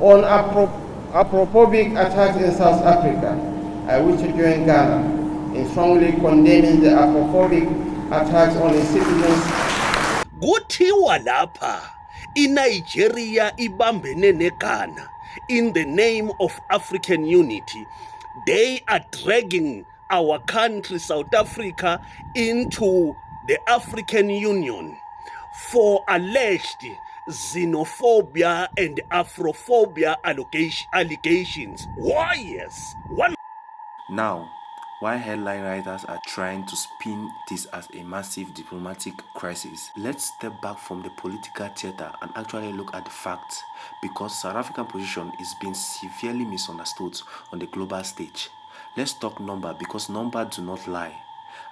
On aprophobic attacks in South Africa, I wish to join Ghana in strongly condemning the aprophobic attacks on its citizens. Kuthiwa lapha iNigeria ibambene neGhana in the name of African unity. They are dragging our country, South Africa, into the African Union for alleged xenophobia and Afrophobia allegations. Why, yes? Now, while headline writers are trying to spin this as a massive diplomatic crisis, let's step back from the political theater and actually look at the facts, because South African position is being severely misunderstood on the global stage. Let's talk number, because numbers do not lie.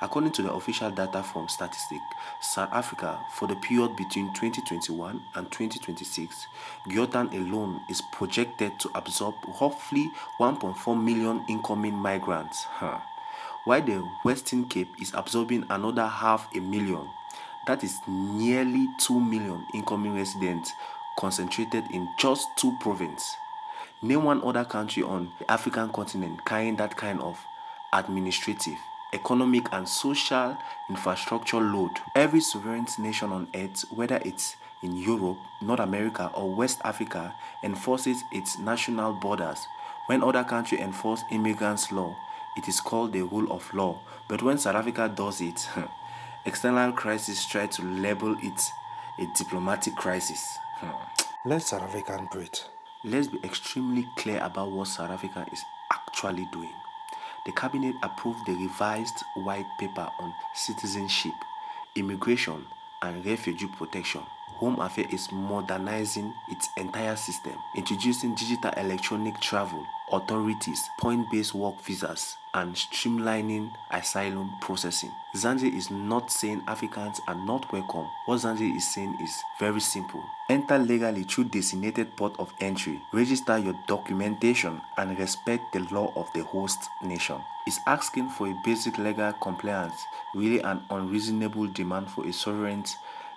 According to the official data from Statistics, South Africa, for the period between 2021 and 2026, Gauteng alone is projected to absorb roughly 1.4 million incoming migrants, while the Western Cape is absorbing another 500,000. That is nearly 2 million incoming residents concentrated in just 2 provinces. Name one other country on the African continent carrying that kind of administrative, economic and social infrastructure load. Every sovereign nation on earth, whether it's in Europe, North America or West Africa, enforces its national borders. When other countries enforce immigrants' law, it is called the rule of law. But when South Africa does it, external crisis try to label it a diplomatic crisis. Let South African breathe. Let's be extremely clear about what South Africa is actually doing. The cabinet approved the revised white paper on citizenship, immigration, and refugee protection. Home Affairs is modernizing its entire system, introducing digital electronic travel, authorities, point-based work visas, and streamlining asylum processing. Zanzibar is not saying Africans are not welcome. What Zanzibar is saying is very simple. Enter legally through designated port of entry, register your documentation, and respect the law of the host nation. It's asking for a basic legal compliance, really an unreasonable demand for a sovereign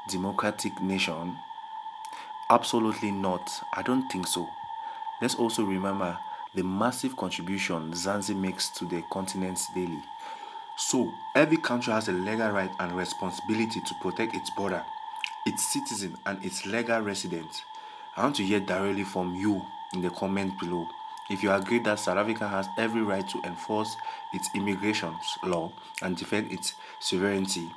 democratic nation? Absolutely not. I don't think so. Let's also remember the massive contribution Zanzibar makes to the continent's daily. So, every country has a legal right and responsibility to protect its border, its citizens, and its legal residents. I want to hear directly from you in the comment below. If you agree that South Africa has every right to enforce its immigration law and defend its sovereignty,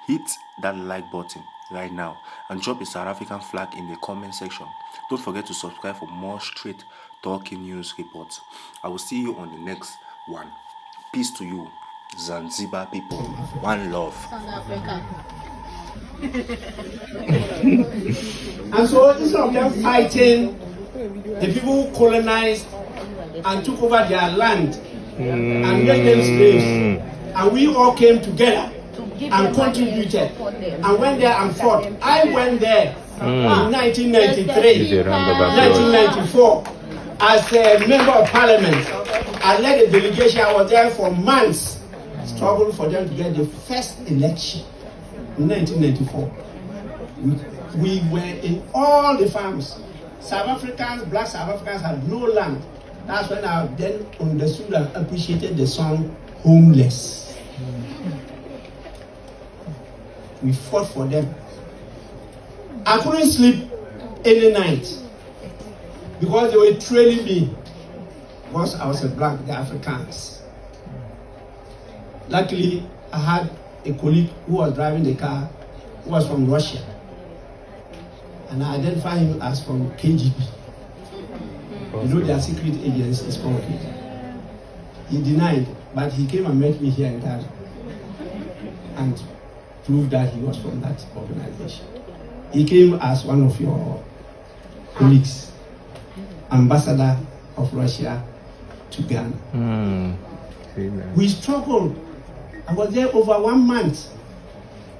hit that like button right now and drop a South African flag in the comment section. Don't forget to subscribe for more straight talking news reports. I will see you on the next one. Peace to you, Zanzibar people. One love. South Africa. And so instead of them fighting the people who colonized and took over their land and made them slaves, and we all came together and contributed and went there and fought. I went there in 1993, 1994 as a member of parliament. I led a delegation. I was there for months, struggling for them to get the first election in 1994. We were in all the farms. South Africans, black South Africans had no land. That's when I then understood and appreciated the song Homeless. We fought for them. I couldn't sleep any night because they were trailing me because I was a black, the Africans. Luckily, I had a colleague who was driving the car who was from Russia. And I identified him as from KGB. You know their secret agency is called KGB. He denied, but he came and met me here in Ghana and proved that he was from that organization. He came as one of your colleagues, ambassador of Russia to Ghana. We struggled. I was there over 1 month.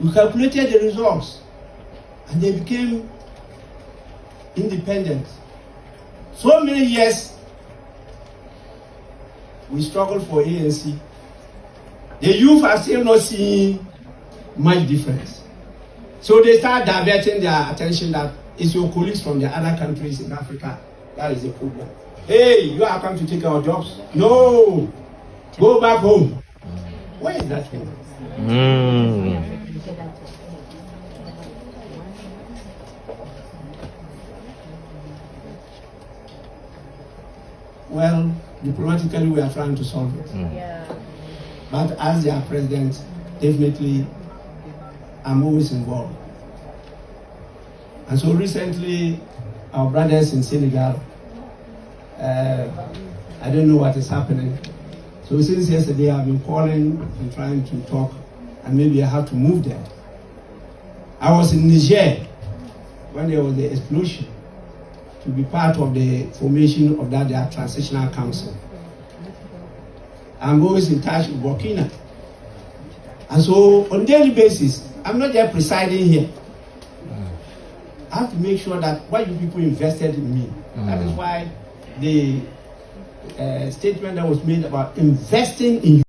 We calculated the results and they became independent. So many years we struggled for ANC. The youth are still not seeing much difference. So they start diverting their attention that it's your colleagues from the other countries in Africa That is the problem. Hey, you are come to take our jobs? No, go back home. Where is that thing? Well, diplomatically we are trying to solve it. But as their president, definitely I'm always involved. And so recently, our brothers in Senegal, I don't know what is happening. So since yesterday, I've been calling and trying to talk, and maybe I have to move them. I was in Niger when there was the explosion to be part of the formation of that their transitional council. I'm always in touch with Burkina. And so on a daily basis, I'm not just presiding here. I have to make sure that why you people invested in me. That is why the statement that was made about investing in